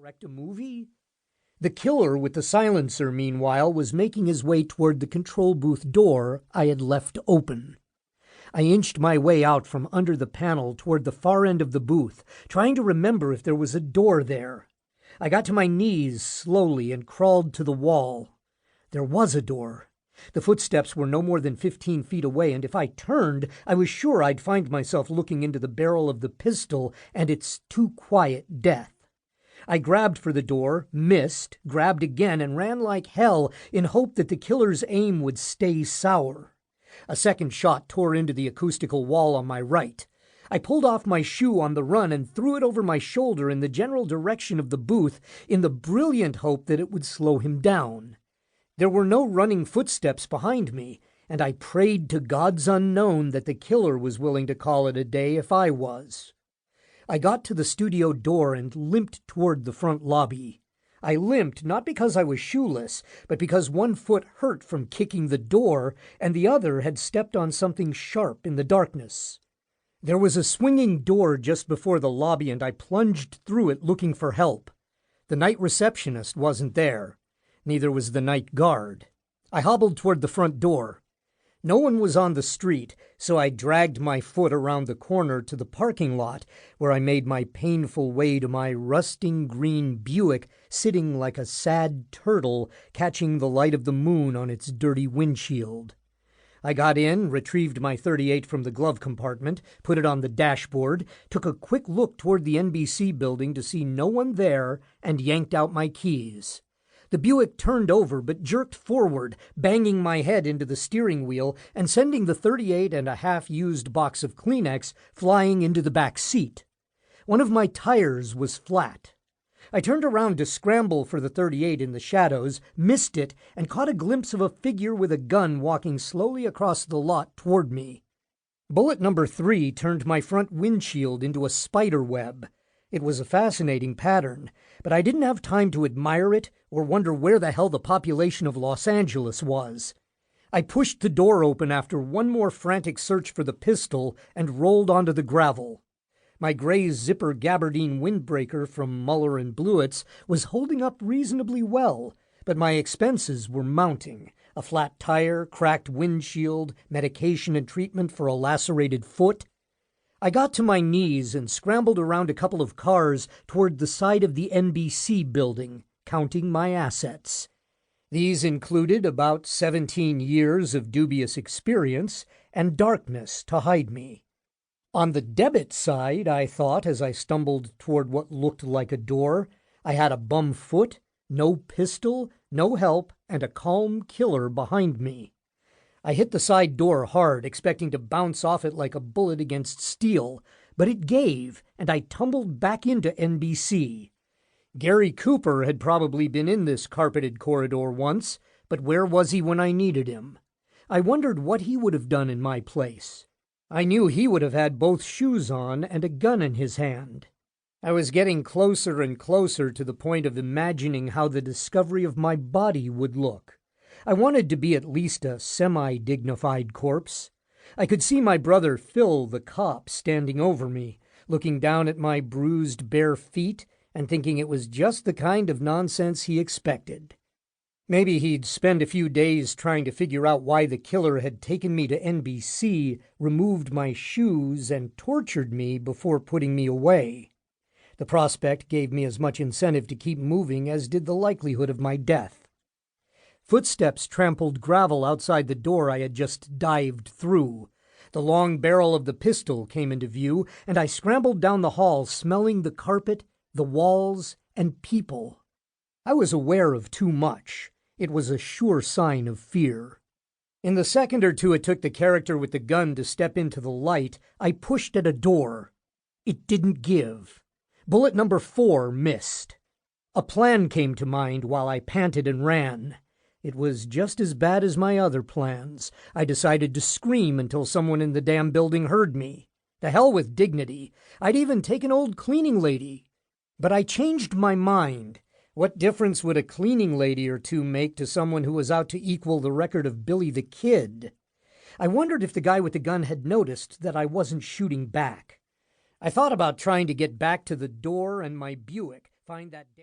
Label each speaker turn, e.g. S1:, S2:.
S1: direct a movie? The killer with the silencer, meanwhile, was making his way toward the control booth door I had left open. I inched my way out from under the panel toward the far end of the booth, trying to remember if there was a door there. I got to my knees slowly and crawled to the wall. There was a door. The footsteps were no more than 15 feet away, and if I turned, I was sure I'd find myself looking into the barrel of the pistol and its too quiet death. I grabbed for the door, missed, grabbed again, and ran like hell in hope that the killer's aim would stay sour. A second shot tore into the acoustical wall on my right. I pulled off my shoe on the run and threw it over my shoulder in the general direction of the booth in the brilliant hope that it would slow him down. There were no running footsteps behind me, and I prayed to gods unknown that the killer was willing to call it a day if I was. I got to the studio door and limped toward the front lobby. I limped not because I was shoeless, but because one foot hurt from kicking the door, and the other had stepped on something sharp in the darkness. There was a swinging door just before the lobby, and I plunged through it looking for help. The night receptionist wasn't there. Neither was the night guard. I hobbled toward the front door. No one was on the street, so I dragged my foot around the corner to the parking lot, where I made my painful way to my rusting green Buick sitting like a sad turtle catching the light of the moon on its dirty windshield. I got in, retrieved my .38 from the glove compartment, put it on the dashboard, took a quick look toward the NBC building to see no one there, and yanked out my keys. The Buick turned over but jerked forward, banging my head into the steering wheel and sending the .38 and a half-used box of Kleenex flying into the back seat. One of my tires was flat. I turned around to scramble for the .38 in the shadows, missed it, and caught a glimpse of a figure with a gun walking slowly across the lot toward me. Bullet number 3 turned my front windshield into a spider web. It was a fascinating pattern, but I didn't have time to admire it or wonder where the hell the population of Los Angeles was. I pushed the door open after one more frantic search for the pistol and rolled onto the gravel. My gray zipper gabardine windbreaker from Muller and Blewett's was holding up reasonably well, but my expenses were mounting. A flat tire, cracked windshield, medication and treatment for a lacerated foot. I got to my knees and scrambled around a couple of cars toward the side of the NBC building, counting my assets. These included about 17 years of dubious experience and darkness to hide me. On the debit side, I thought as I stumbled toward what looked like a door, I had a bum foot, no pistol, no help, and a calm killer behind me. I hit the side door hard, expecting to bounce off it like a bullet against steel, but it gave, and I tumbled back into NBC. Gary Cooper had probably been in this carpeted corridor once, but where was he when I needed him? I wondered what he would have done in my place. I knew he would have had both shoes on and a gun in his hand. I was getting closer and closer to the point of imagining how the discovery of my body would look. I wanted to be at least a semi-dignified corpse. I could see my brother Phil, the cop, standing over me, looking down at my bruised bare feet and thinking it was just the kind of nonsense he expected. Maybe he'd spend a few days trying to figure out why the killer had taken me to NBC, removed my shoes, and tortured me before putting me away. The prospect gave me as much incentive to keep moving as did the likelihood of my death. Footsteps trampled gravel outside the door I had just dived through. The long barrel of the pistol came into view, and I scrambled down the hall, smelling the carpet, the walls, and people. I was aware of too much. It was a sure sign of fear. In the second or two it took the character with the gun to step into the light, I pushed at a door. It didn't give. Bullet number 4 missed. A plan came to mind while I panted and ran. It was just as bad as my other plans. I decided to scream until someone in the damn building heard me. To hell with dignity. I'd even take an old cleaning lady. But I changed my mind. What difference would a cleaning lady or two make to someone who was out to equal the record of Billy the Kid? I wondered if the guy with the gun had noticed that I wasn't shooting back. I thought about trying to get back to the door and my Buick, find that damn